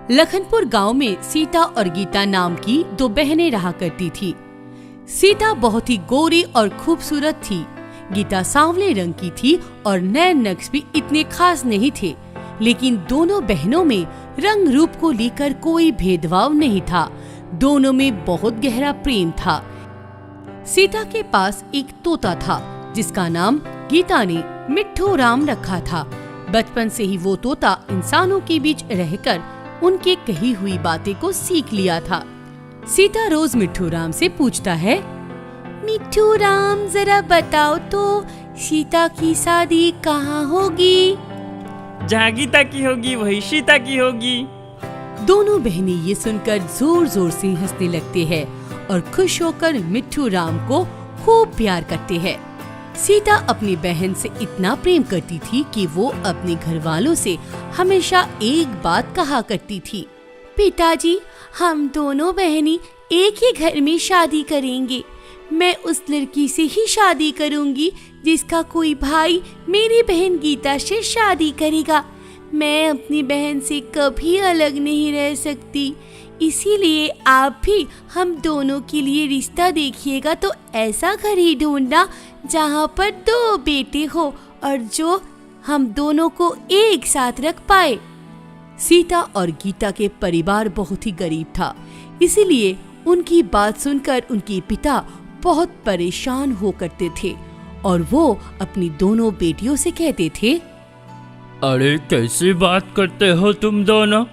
लखनपुर गांव में सीता और गीता नाम की दो बहनें रहा करती थी। सीता बहुत ही गोरी और खूबसूरत थी। गीता सांवले रंग की थी और नैन नक्श भी इतने खास नहीं थे, लेकिन दोनों बहनों में रंग रूप को लेकर कोई भेदभाव नहीं था। दोनों में बहुत गहरा प्रेम था। सीता के पास एक तोता था जिसका नाम गीता ने मिट्ठू राम रखा था। बचपन से ही वो तोता इंसानों के बीच रहकर उनके कही हुई बातें को सीख लिया था। सीता रोज मिट्ठू राम से पूछता है, मिट्ठू राम जरा बताओ तो सीता की शादी कहाँ होगी? जहाँ गीता की होगी वही सीता की होगी। दोनों बहनें ये सुनकर जोर जोर से हंसने लगते हैं और खुश होकर मिट्ठू राम को खूब प्यार करते हैं। सीता अपनी बहन से इतना प्रेम करती थी कि वो अपने घर वालों से हमेशा एक बात कहा करती थी, पिताजी हम दोनों बहनें एक ही घर में शादी करेंगे। मैं उस लड़की से ही शादी करूंगी जिसका कोई भाई मेरी बहन गीता से शादी करेगा। मैं अपनी बहन से कभी अलग नहीं रह सकती, इसीलिए आप भी हम दोनों के लिए रिश्ता देखिएगा तो ऐसा घर ही ढूंढना जहाँ पर दो बेटे हो और जो हम दोनों को एक साथ रख पाए। सीता और गीता के परिवार बहुत ही गरीब था, इसीलिए उनकी बात सुनकर उनके पिता बहुत परेशान हो करते थे और वो अपनी दोनों बेटियों से कहते थे, अरे कैसी बात करते हो तुम दोनों?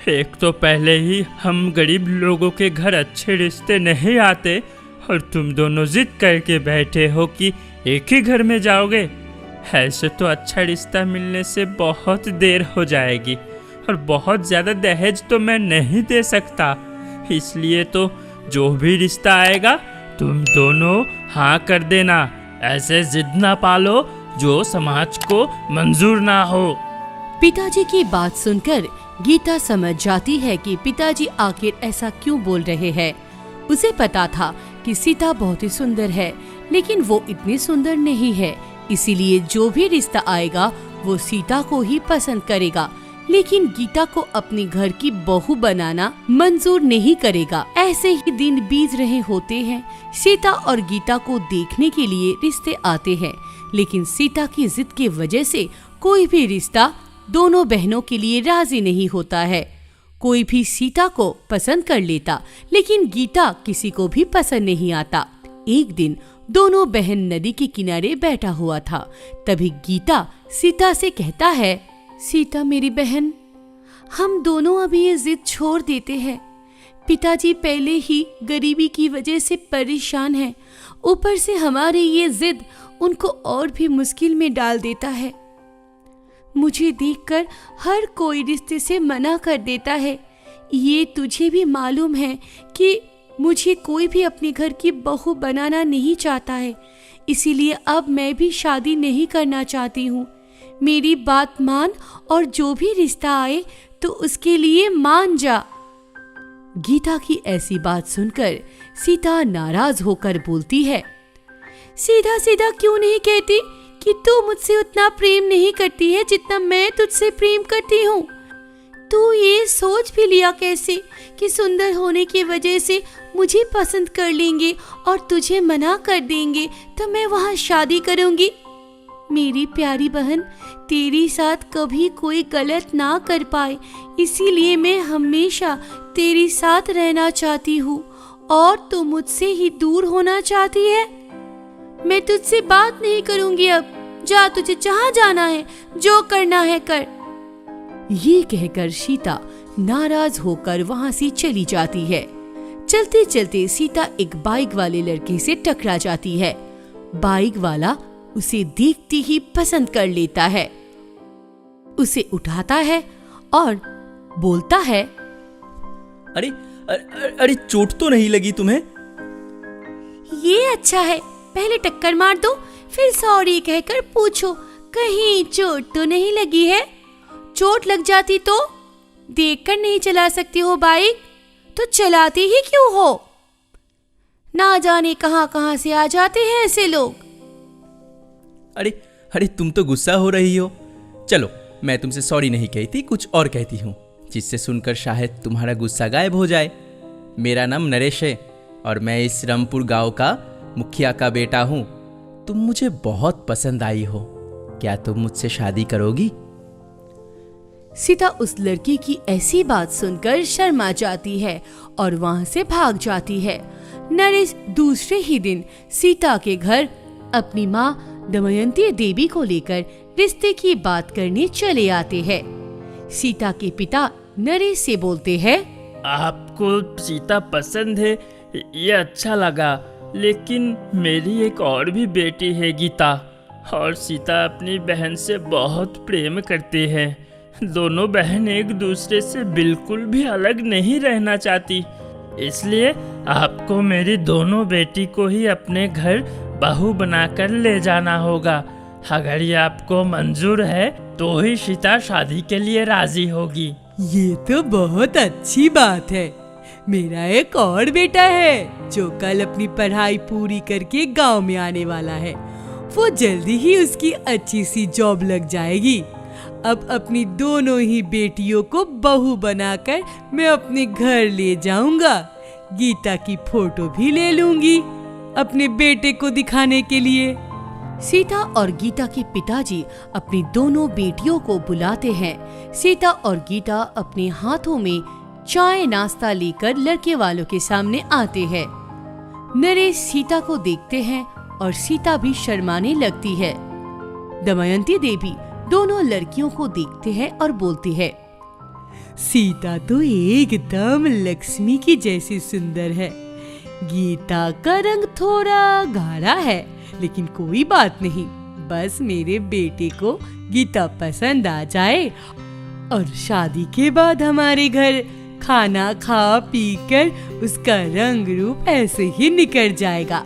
एक तो पहले ही हम गरीब लोगों के घर अच्छे रिश्ते नहीं आते और तुम दोनों जिद करके बैठे हो कि एक ही घर में जाओगे। ऐसे तो अच्छा रिश्ता मिलने से बहुत देर हो जाएगी और बहुत ज़्यादा दहेज तो मैं नहीं दे सकता, इसलिए तो जो भी रिश्ता आएगा तुम दोनों हाँ कर देना। ऐसे जिद ना पालो जो समाज को मंजूर ना हो। पिताजी की बात सुनकर गीता समझ जाती है कि पिताजी आखिर ऐसा क्यों बोल रहे हैं। उसे पता था कि सीता बहुत ही सुंदर है, लेकिन वो इतनी सुंदर नहीं है, इसीलिए जो भी रिश्ता आएगा वो सीता को ही पसंद करेगा, लेकिन गीता को अपने घर की बहू बनाना मंजूर नहीं करेगा। ऐसे ही दिन बीत रहे होते हैं। सीता और गीता को देखने के लिए रिश्ते आते हैं, लेकिन सीता की जिद की वजह से कोई भी रिश्ता दोनों बहनों के लिए राजी नहीं होता है। कोई भी सीता को पसंद कर लेता, लेकिन गीता किसी को भी पसंद नहीं आता। एक दिन दोनों बहन नदी के किनारे बैठा हुआ था। तभी गीता सीता से कहता है, सीता मेरी बहन, हम दोनों अभी ये जिद छोड़ देते हैं। पिताजी पहले ही गरीबी की वजह से परेशान हैं, ऊपर से हमारी ये जिद उनको और भी मुश्किल में डाल देता है। मुझे देखकर हर कोई रिश्ते से मना कर देता है। ये तुझे भी मालूम है कि मुझे कोई भी अपने घर की बहू बनाना नहीं चाहता है, इसीलिए अब मैं भी शादी नहीं करना चाहती हूँ। मेरी बात मान और जो भी रिश्ता आए तो उसके लिए मान जा। गीता की ऐसी बात सुनकर सीता नाराज होकर बोलती है, सीधा सीधा क्यों नहीं कहती कि तू मुझसे उतना प्रेम नहीं करती है जितना मैं तुझसे प्रेम करती हूँ। तू ये सोच भी लिया कैसे कि सुंदर होने की वजह से मुझे पसंद कर लेंगे और तुझे मना कर देंगे तो मैं वहाँ शादी करूँगी। मेरी प्यारी बहन, तेरे साथ कभी कोई गलत ना कर पाए, इसीलिए मैं हमेशा तेरे साथ रहना चाहती हूँ और तू मुझसे ही दूर होना चाहती है। मैं तुझसे बात नहीं करूंगी अब। जा, तुझे जहाँ जाना है, जो करना है कर। ये कहकर सीता नाराज होकर वहाँ से चली जाती है। चलते चलते सीता एक बाइक वाले लड़के से टकरा जाती है। बाइक वाला उसे देखते ही पसंद कर लेता है, उसे उठाता है और बोलता है, अरे अरे चोट तो नहीं लगी तुम्हें? ये अच्छा है, पहले टक्कर मार दो फिर सॉरी कहकर पूछो कहीं चोट तो नहीं लगी है। चोट लग जाती तो देखकर नहीं चला सकती हो बाइक, तो चलाती ही क्यों हो? ना जाने कहां कहां से आ जाते हैं ऐसे लोग। अरे अरे तुम तो गुस्सा हो रही हो। चलो मैं तुमसे सॉरी नहीं कहती, कुछ और कहती हूँ। जिससे सुनकर शायद तुम्हारा गुस्सा गायब हो जाए। मेरा नाम नरेश है और मैं इस रामपुर गांव का मुखिया का बेटा हूँ। तुम मुझे बहुत पसंद आई हो, क्या तुम मुझसे शादी करोगी? सीता उस लड़की की ऐसी बात सुनकर शर्मा जाती है और वहां से भाग जाती है। नरेश दूसरे ही दिन सीता के घर अपनी माँ दमयंती देवी को लेकर रिश्ते की बात करने चले आते हैं। सीता के पिता नरेश से बोलते हैं, आपको सीता पसंद है, ये अच्छा लगा, लेकिन मेरी एक और भी बेटी है गीता, और सीता अपनी बहन से बहुत प्रेम करती है। दोनों बहन एक दूसरे से बिल्कुल भी अलग नहीं रहना चाहती, इसलिए आपको मेरी दोनों बेटी को ही अपने घर बहू बनाकर ले जाना होगा। अगर ये आपको मंजूर है तो ही सीता शादी के लिए राजी होगी। ये तो बहुत अच्छी बात है। मेरा एक और बेटा है जो कल अपनी पढ़ाई पूरी करके गांव में आने वाला है। वो जल्दी ही उसकी अच्छी सी जॉब लग जाएगी। अब अपनी दोनों ही बेटियों को बहू बनाकर मैं अपने घर ले जाऊंगा। गीता की फोटो भी ले लूंगी अपने बेटे को दिखाने के लिए। सीता और गीता के पिताजी अपनी दोनों बेटियों को बुलाते हैं। सीता और गीता अपने हाथों में चाय नाश्ता लेकर लड़के वालों के सामने आते हैं। नरेश सीता को देखते हैं और सीता भी शर्माने लगती है। दमयंती देवी दोनों लड़कियों को देखते हैं और बोलती है, सीता तो एकदम लक्ष्मी की जैसी सुंदर है। गीता का रंग थोड़ा गाढ़ा है, लेकिन कोई बात नहीं, बस मेरे बेटे को गीता पसंद आ जाए और शादी के बाद हमारे घर खाना खा पी कर उसका रंग रूप ऐसे ही निकल जाएगा।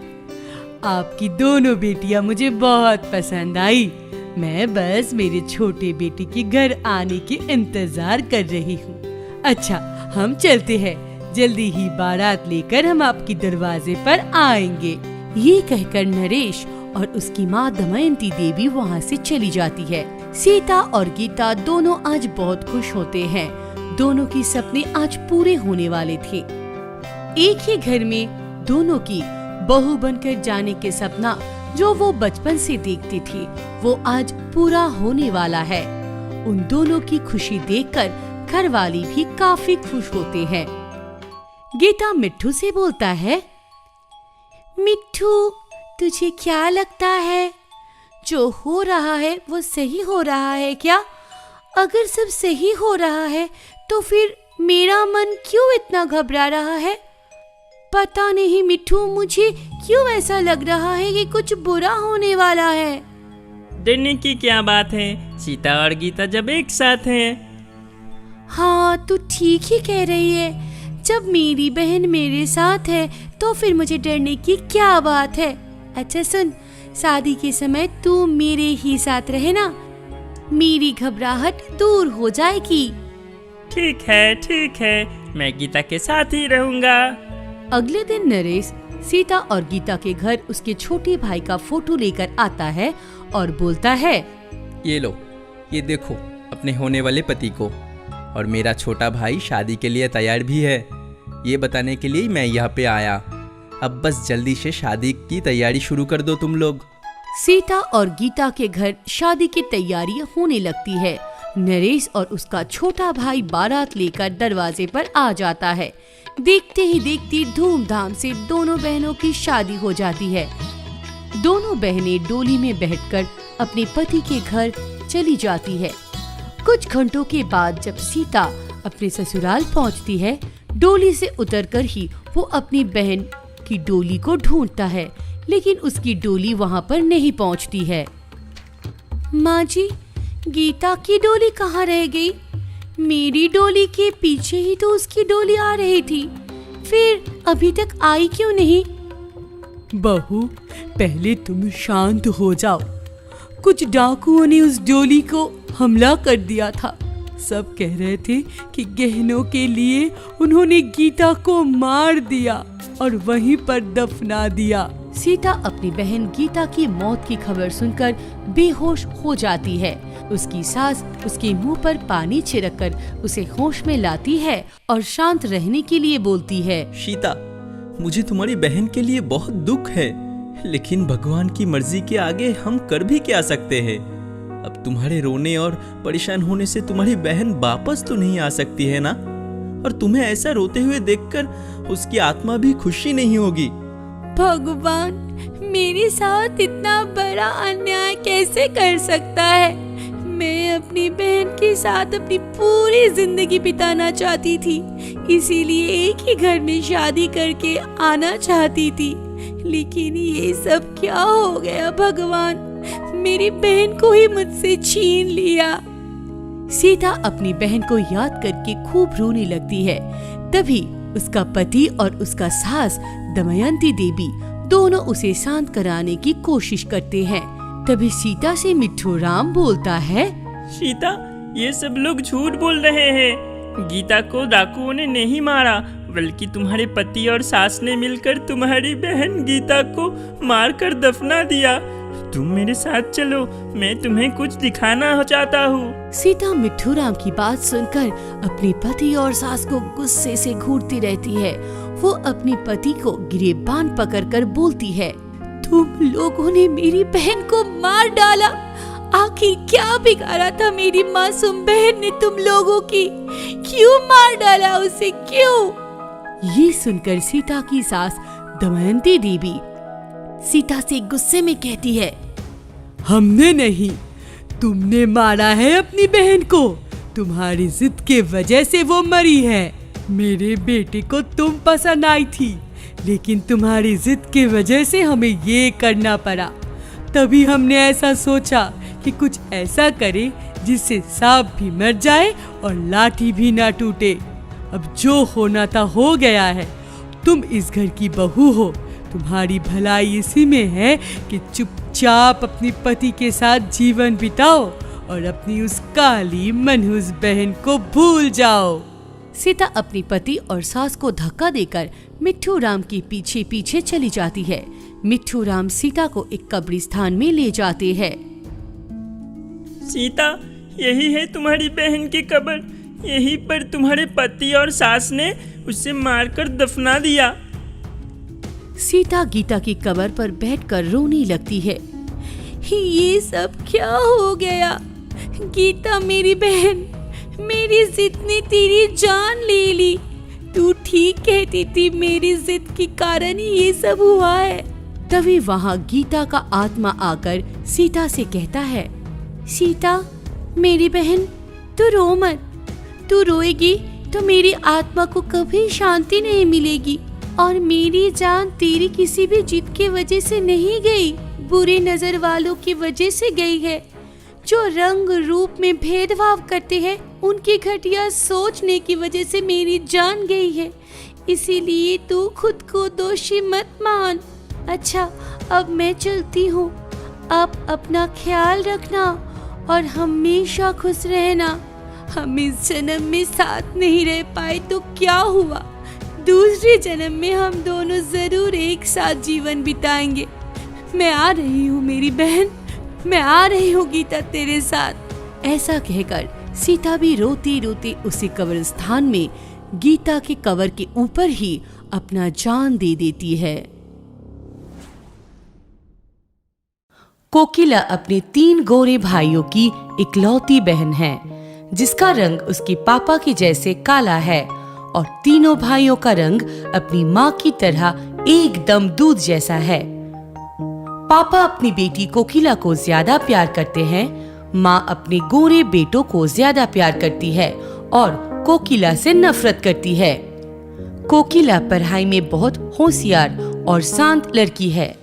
आपकी दोनों बेटियां मुझे बहुत पसंद आई। मैं बस मेरे छोटे बेटे के घर आने के इंतजार कर रही हूँ। अच्छा, हम चलते हैं, जल्दी ही बारात लेकर हम आपके दरवाजे पर आएंगे। ये कहकर नरेश और उसकी माँ दमयंती देवी वहाँ से चली जाती है। सीता और गीता दोनों आज बहुत खुश होते हैं। दोनों की सपने आज पूरे होने वाले थे। एक ही घर में दोनों की बहू बनकर जाने के सपना जो वो बचपन से देखती थी, वो आज पूरा होने वाला है। उन दोनों की खुशी देखकर घर वाले भी काफी खुश होते हैं। गीता मिट्ठू से बोलता है, मिट्ठू, तुझे क्या लगता है, जो हो रहा है वो सही हो रहा है क्या? अगर सब सही हो रहा है तो फिर मेरा मन क्यों इतना घबरा रहा है? पता नहीं मिट्ठू, मुझे क्यों ऐसा लग रहा है कि कुछ बुरा होने वाला है। डरने की क्या बात है, सीता और गीता जब एक साथ हैं। हाँ, तू ठीक ही कह रही है। जब मेरी बहन मेरे साथ है तो फिर मुझे डरने की क्या बात है। अच्छा सुन, शादी के समय तू मेरे ही साथ रहे ना, मेरी घबराहट दूर हो जाएगी। ठीक है, मैं गीता के साथ ही रहूंगा। अगले दिन नरेश सीता और गीता के घर उसके छोटे भाई का फोटो लेकर आता है और बोलता है, ये लो, ये देखो अपने होने वाले पति को, और मेरा छोटा भाई शादी के लिए तैयार भी है। ये बताने के लिए मैं यहाँ पे आया। अब बस जल्दी से शादी की तैयारी शुरू कर दो तुम लोग। सीता और गीता के घर शादी की तैयारी होने लगती है। नरेश और उसका छोटा भाई बारात लेकर दरवाजे पर आ जाता है। देखते ही देखते धूमधाम से दोनों बहनों की शादी हो जाती है। दोनों बहनें डोली में बैठकर अपने पति के घर चली जाती है। कुछ घंटों के बाद जब सीता अपने ससुराल पहुंचती है, डोली से उतरकर ही वो अपनी बहन की डोली को ढूंढता है, लेकिन उसकी डोली वहां पर नहीं पहुंचती है। माँ जी, गीता की डोली कहाँ रह गई? मेरी डोली के पीछे ही तो उसकी डोली आ रही थी, फिर अभी तक आई क्यों नहीं? बहू, पहले तुम शांत हो जाओ। कुछ डाकुओं ने उस डोली को हमला कर दिया था। सब कह रहे थे कि गहनों के लिए उन्होंने गीता को मार दिया और वहीं पर दफना दिया। सीता अपनी बहन गीता की मौत की खबर सुनकर बेहोश हो जाती है। उसकी सास उसके मुंह पर पानी छिड़ककर उसे होश में लाती है और शांत रहने के लिए बोलती है। सीता, मुझे तुम्हारी बहन के लिए बहुत दुख है, लेकिन भगवान की मर्जी के आगे हम कर भी क्या सकते हैं। अब तुम्हारे रोने और परेशान होने से तुम्हारी बहन वापस तो नहीं आ सकती है ना, और तुम्हें ऐसा रोते हुए देखकर उसकी आत्मा भी खुशी नहीं होगी। भगवान मेरे साथ इतना बड़ा अन्याय कैसे कर सकता है। मैं अपनी बहन के साथ अपनी पूरी जिंदगी बिताना चाहती थी, इसीलिए एक ही घर में शादी करके आना चाहती थी, लेकिन ये सब क्या हो गया भगवान, मेरी बहन को ही मुझसे छीन लिया। सीता अपनी बहन को याद करके खूब रोने लगती है। तभी उसका पति और उसका सास दमयंती देवी दोनों उसे शांत कराने की कोशिश करते हैं। तभी सीता से मिट्ठू राम बोलता है। सीता, ये सब लोग झूठ बोल रहे हैं। गीता को डाकुओं ने नहीं मारा, बल्कि तुम्हारे पति और सास ने मिलकर तुम्हारी बहन गीता को मारकर दफना दिया। तुम मेरे साथ चलो, मैं तुम्हें कुछ दिखाना चाहता हूँ। सीता मिट्ठू राम की बात सुनकर अपने पति और सास को गुस्से से घूरती रहती है। वो अपने पति को गिरेबान पकड़कर बोलती है, तुम लोगों ने मेरी बहन को मार डाला, आखिर क्या बिगाड़ा था मेरी मासूम बहन ने तुम लोगों की, क्यों मार डाला उसे, क्यों? ये सुनकर सीता की सास दमयंती देवी सीता से गुस्से में कहती है, हमने नहीं, तुमने मारा है अपनी बहन को, तुम्हारी जिद के वजह से वो मरी है। मेरे बेटे को तुम पसंद आई थी, लेकिन तुम्हारी जिद के वजह से हमें ये करना पड़ा। तभी हमने ऐसा सोचा कि कुछ ऐसा करे जिससे सांप भी मर जाए और लाठी भी ना टूटे। अब जो होना था हो गया है, तुम इस घर की बहू हो, तुम्हारी भलाई इसी में है कि चुपचाप अपनी पति के साथ जीवन बिताओ और अपनी उस काली मनहूस बहन को भूल जाओ। सीता अपनी पति और सास को धक्का देकर मिट्ठू राम के पीछे पीछे चली जाती है। मिट्ठू राम सीता को एक कब्रिस्तान में ले जाते हैं। सीता, यही है तुम्हारी बहन की कब्र, यहीं पर तुम्हारे पति और सास ने उसे मारकर दफना दिया। सीता गीता की कब्र पर बैठकर रोने लगती है। ये सब क्या हो गया? गीता मेरी बहन, मेरी जिद ने तेरी जान ले ली। तू ठीक कहती थी, मेरी जिद के कारण ही ये सब हुआ है। तभी वहाँ गीता का आत्मा आकर सीता से कहता है, सीता मेरी बहन, तू रो मत, तू रोएगी तो मेरी आत्मा को कभी शांति नहीं मिलेगी, और मेरी जान तेरी किसी भी जिद की वजह से नहीं गई, बुरी नजर वालों की वजह से गई है, जो रंग रूप में भेदभाव करते हैं, उनकी घटिया सोचने की वजह से मेरी जान गई है। इसीलिए तू खुद को दोषी मत मान। अच्छा, अब मैं चलती हूँ, आप अपना ख्याल रखना और हमेशा खुश रहना। हम इस जन्म में साथ नहीं रह पाए तो क्या हुआ, दूसरे जन्म में हम दोनों जरूर एक साथ जीवन बिताएंगे। मैं आ रही हूँ मेरी बहन, मैं आ रही हूँ गीता तेरे साथ। ऐसा कहकर सीता भी रोती रोती उसी कब्रिस्तान में गीता के कब्र के ऊपर ही अपना जान दे देती है। कोकिला अपने 3 गोरे भाइयों की इकलौती बहन है, जिसका रंग उसके पापा के जैसे काला है, और तीनों भाइयों का रंग अपनी माँ की तरह एकदम दूध जैसा है। पापा अपनी बेटी कोकिला को ज्यादा प्यार करते हैं, माँ अपने गोरे बेटों को ज्यादा प्यार करती है और कोकिला से नफरत करती है। कोकिला पढ़ाई में बहुत होशियार और शांत लड़की है।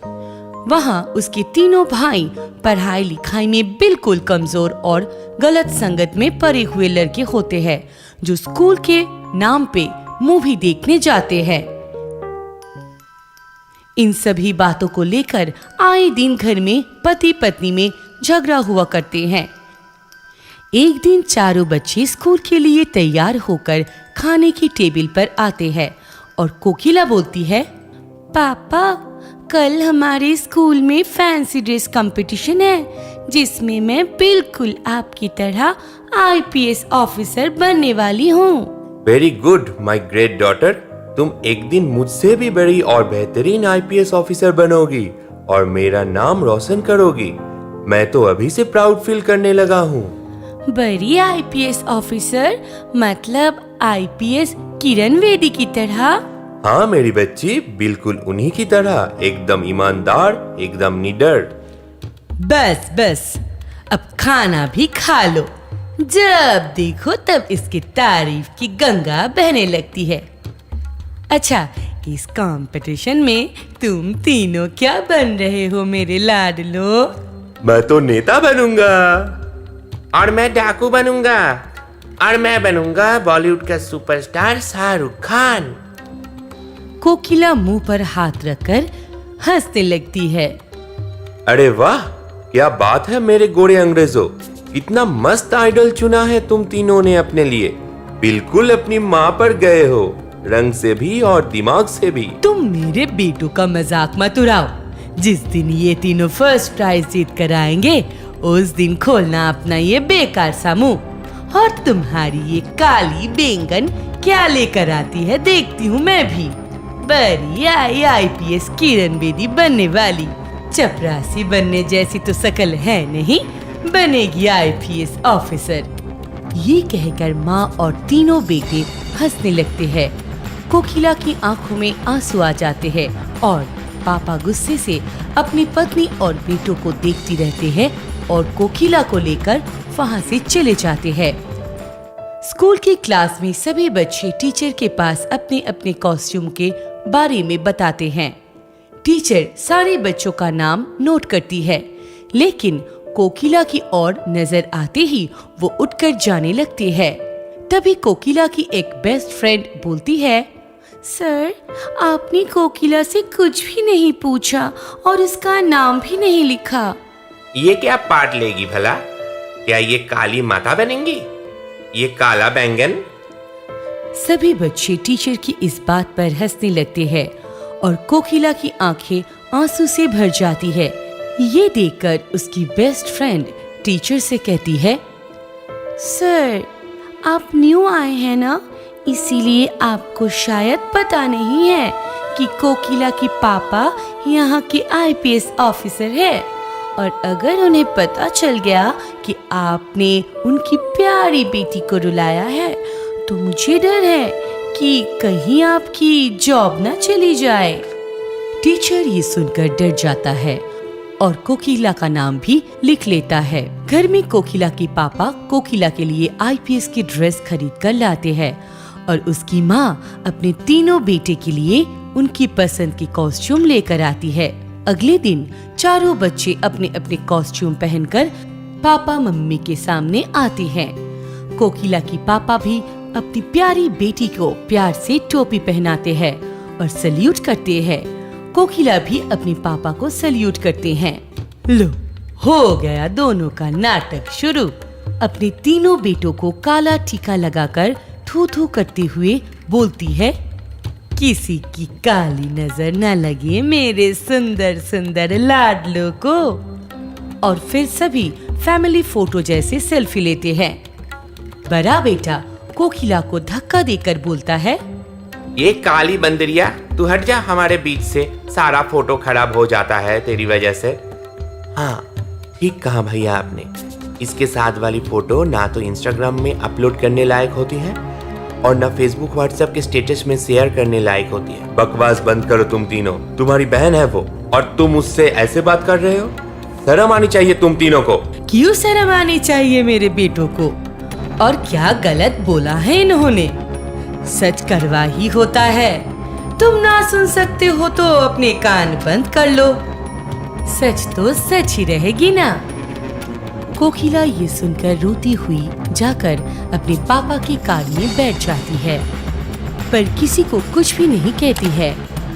वहाँ उसके तीनों भाई पढ़ाई लिखाई में बिल्कुल कमजोर और गलत संगत में पड़े हुए लड़के होते हैं, जो स्कूल के नाम पे मूवी देखने जाते हैं। इन सभी बातों को लेकर आए दिन घर में पति पत्नी में झगड़ा हुआ करते हैं। एक दिन चारों बच्चे स्कूल के लिए तैयार होकर खाने की टेबल पर आते हैं और कोकिला बोलती है, पापा कल हमारे स्कूल में फैंसी ड्रेस कंपटीशन है जिसमें मैं बिल्कुल आपकी तरह आईपीएस ऑफिसर बनने वाली हूँ। Very good my great daughter, तुम एक दिन मुझसे भी बड़ी और बेहतरीन आईपीएस ऑफिसर बनोगी और मेरा नाम रोशन करोगी। मैं तो अभी से प्राउड फील करने लगा हूँ। बड़ी आईपीएस ऑफिसर मतलब आईपीएस किरण बेदी की तरह? हाँ मेरी बच्ची, बिल्कुल उन्हीं की तरह, एकदम ईमानदार, एकदम निडर। बस बस, अब खाना भी खा लो। जब देखो तब इसकी तारीफ की गंगा बहने लगती है। अच्छा, इस कंपटीशन में तुम तीनों क्या बन रहे हो मेरे लाडलो? मैं तो नेता बनूंगा। और मैं डाकू बनूंगा। और मैं बनूंगा बॉलीवुड का सुपरस्टार शाहरुख खान। कोकिला मुंह पर हाथ रखकर हंसने लगती है। अरे वाह, क्या बात है मेरे गोरे अंग्रेजों, इतना मस्त आइडल चुना है तुम तीनों ने अपने लिए। बिल्कुल अपनी माँ पर गए हो, रंग से भी और दिमाग से भी। तुम मेरे बेटों का मजाक मत उड़ाओ। जिस दिन ये तीनों फर्स्ट प्राइज जीत कर आएंगे उस दिन खोलना अपना ये बेकार सा मुंह। और तुम्हारी ये काली बैंगन क्या लेकर आती है देखती हूँ मैं भी। बड़ी आईपीएस किरण बेदी बनने वाली, चपरासी बनने जैसी तो शकल है नहीं, बनेगी आईपीएस ऑफिसर। ये कहकर माँ और तीनों बेटे हंसने लगते हैं। कोकिला की आंखों में आंसू आ जाते हैं और पापा गुस्से से अपनी पत्नी और बेटों को देखती रहते हैं और कोकिला को लेकर वहाँ से चले जाते हैं। स्कूल की क्लास में सभी बच्चे टीचर के पास अपने अपने कॉस्ट्यूम के बारे में बताते हैं। टीचर सारे बच्चों का नाम नोट करती है, लेकिन कोकिला की ओर नजर आते ही वो उठकर जाने लगती है। तभी कोकिला की एक बेस्ट फ्रेंड बोलती है, सर, आपने कोकिला से कुछ भी नहीं पूछा और इसका नाम भी नहीं लिखा। ये क्या पार्ट लेगी भला? क्या ये काली माता बनेंगी? ये काला बैंगन? सभी बच्चे टीचर की इस बात पर हंसने लगते हैं और कोकिला की आंखें आंसू से भर जाती है। ये देखकर उसकी बेस्ट फ्रेंड टीचर से कहती है, सर, आप न्यू आए हैं ना, इसीलिए आपको शायद पता नहीं है कि कोकिला की पापा यहाँ के आईपीएस ऑफिसर है। और अगर उन्हें पता चल गया कि आपने उनकी प्यारी बेटी को रुलाया है तो मुझे डर है कि कहीं आपकी जॉब ना चली जाए। टीचर ये सुनकर डर जाता है और कोकिला का नाम भी लिख लेता है। घर में कोकिला के पापा कोकिला के लिए आईपीएस की ड्रेस खरीद कर लाते हैं और उसकी माँ अपने तीनों बेटे के लिए उनकी पसंद की कॉस्ट्यूम लेकर आती है। अगले दिन चारों बच्चे अपने अपने कॉस्ट्यूम पहनकर पापा मम्मी के सामने आते हैं। कोकिला की पापा भी अपनी प्यारी बेटी को प्यार से टोपी पहनाते हैं और सल्यूट करते हैं। कोकिला भी अपने पापा को सल्यूट करते हैं। लो, हो गया दोनों का नाटक शुरू। अपने तीनों बेटों को काला टीका लगाकर थू थू करते हुए बोलती है, किसी की काली नजर न लगे मेरे सुंदर सुंदर लाडलों को। और फिर सभी फैमिली फोटो जैसे सेल्फी लेते हैं। बड़ा बेटा कोकिला को धक्का देकर बोलता है, ये काली बंदरिया, तू हट जा हमारे बीच से, सारा फोटो खराब हो जाता है तेरी वजह से। हाँ, ठीक कहा भैया आपने। इसके साथ वाली फोटो ना तो इंस्टाग्राम में अपलोड करने लायक होती है और ना फेसबुक व्हाट्सएप के स्टेटस में शेयर करने लायक होती है। बकवास बंद करो तुम तीनों, तुम्हारी बहन है वो और तुम उससे ऐसे बात कर रहे हो? शर्म आनी चाहिए तुम तीनों को। क्यों शर्म आनी चाहिए मेरे बेटों को? और क्या गलत बोला है इन्होंने? सच करवा ही होता है। तुम ना सुन सकते हो तो अपने कान बंद कर लो। सच तो सच ही रहेगी ना। कोकिला ये सुनकर रोती हुई जाकर अपने पापा की कार में बैठ जाती है, पर किसी को कुछ भी नहीं कहती है।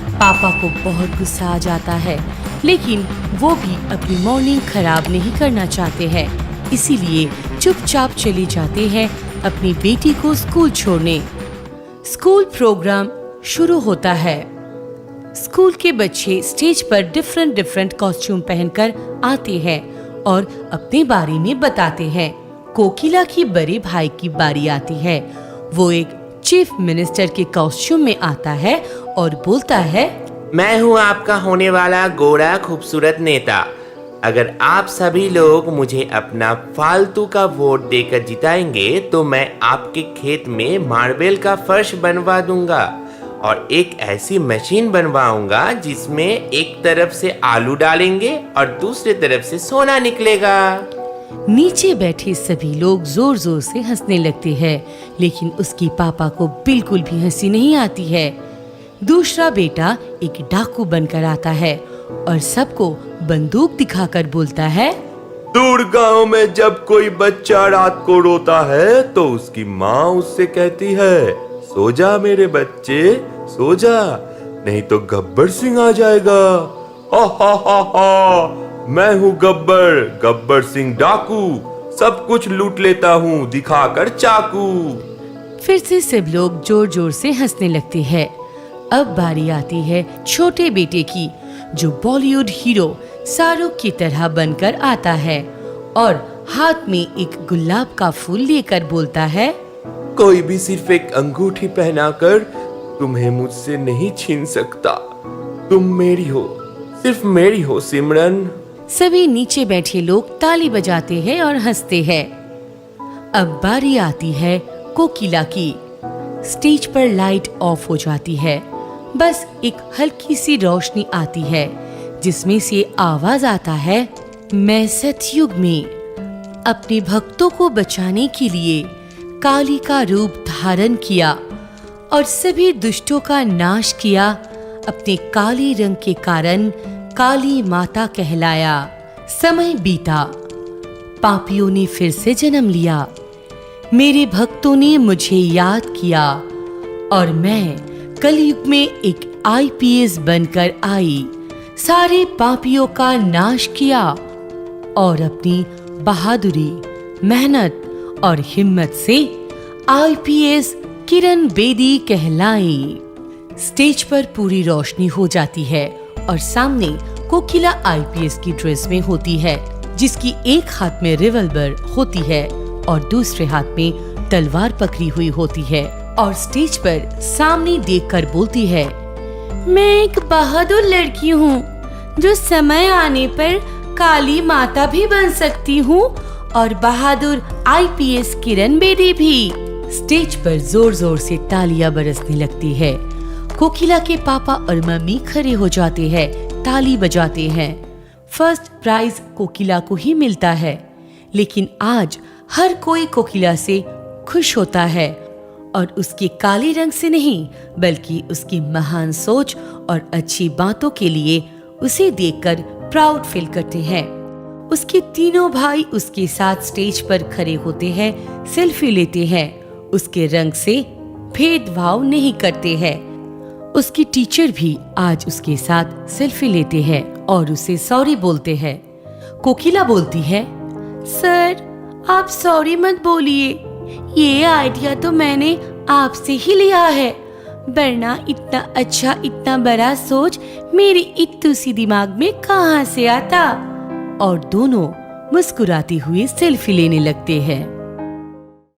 पापा को बहुत गुस्सा आ जाता है, लेकिन वो भी अपनी मॉर्निंग खराब नहीं करना चाहते हैं, इसीलिए चुपचाप चले जाते हैं अपनी बेटी को स्कूल छोड़ने। स्कूल प्रोग्राम शुरू होता है। स्कूल के बच्चे स्टेज पर डिफरेंट डिफरेंट कॉस्ट्यूम पहनकर आते हैं और अपने बारे में बताते हैं। कोकिला की बड़े भाई की बारी आती है। वो एक चीफ मिनिस्टर के कॉस्ट्यूम में आता है और बोलता है, मैं हूँ आपका होने वाला गोरा खूबसूरत नेता। अगर आप सभी लोग मुझे अपना फालतू का वोट देकर जिताएंगे तो मैं आपके खेत में मार्बल का फर्श बनवा दूंगा और एक ऐसी मशीन बनवाऊंगा जिसमें एक तरफ से आलू डालेंगे और दूसरी तरफ से सोना निकलेगा। नीचे बैठे सभी लोग जोर जोर से हंसने लगते हैं, लेकिन उसके पापा को बिल्कुल भी हंसी नहीं आती है। दूसरा बेटा एक डाकू बनकर आता है और सबको बंदूक दिखाकर बोलता है, दूर गांव में जब कोई बच्चा रात को रोता है तो उसकी माँ उससे कहती है, सो जा मेरे बच्चे, सो जा, नहीं तो गब्बर सिंह आ जाएगा। हा हा हा हा, मैं हूँ गब्बर सिंह डाकू, सब कुछ लूट लेता हूँ दिखाकर चाकू। फिर से सब लोग जोर जोर से हंसने लगते हैं। अब बारी आती है छोटे बेटे की, जो बॉलीवुड हीरो शाहरुख की तरह बनकर आता है और हाथ में एक गुलाब का फूल लेकर बोलता है, कोई भी सिर्फ एक अंगूठी पहनाकर तुम्हें मुझसे नहीं छीन सकता। तुम मेरी हो, सिर्फ मेरी हो सिमरन। सभी नीचे बैठे लोग ताली बजाते हैं और हंसते हैं। अब बारी आती है कोकिला की। स्टेज पर लाइट ऑफ हो जाती है, बस एक हल्की सी रोशनी आती है जिसमें से आवाज आता है, मैं सतयुग में अपने भक्तों को बचाने के लिए काली का रूप धारण किया और सभी दुष्टों का नाश किया। अपने काली रंग के कारण काली माता कहलाया। समय बीता, पापियों ने फिर से जन्म लिया। मेरे भक्तों ने मुझे याद किया और मैं कलयुग में एक IPS बनकर आई। सारे पापियों का नाश किया और अपनी बहादुरी, मेहनत और हिम्मत से IPS किरण बेदी कहलाई। स्टेज पर पूरी रोशनी हो जाती है और सामने कोकिला IPS की ड्रेस में होती है, जिसकी एक हाथ में रिवॉल्वर होती है और दूसरे हाथ में तलवार पकड़ी हुई होती है और स्टेज पर सामने देखकर बोलती है, मैं एक बहादुर लड़की हूँ जो समय आने पर काली माता भी बन सकती हूँ और बहादुर IPS किरण बेदी भी। स्टेज पर जोर जोर से तालियां बरसने लगती है। कोकिला के पापा और मम्मी खड़े हो जाते हैं, ताली बजाते हैं। फर्स्ट प्राइज कोकिला को ही मिलता है, लेकिन आज हर कोई कोकिला से खुश होता है और उसके काले रंग से नहीं, बल्कि उसकी महान सोच और अच्छी बातों के लिए उसे देखकर प्राउड फील करते हैं। उसके तीनों भाई उसके साथ स्टेज पर खड़े होते हैं, सेल्फी लेते हैं, उसके रंग से भेदभाव नहीं करते हैं। उसकी टीचर भी आज उसके साथ सेल्फी लेते हैं और उसे सॉरी बोलते हैं। कोकिला बोलती है, सर आप सॉरी मत बोलिए, ये आइडिया तो मैंने आपसे ही लिया है, वरना इतना अच्छा इतना बड़ा सोच मेरी इत्तू सी दिमाग में कहाँ से आता। और दोनों मुस्कुराते हुए सेल्फी लेने लगते हैं।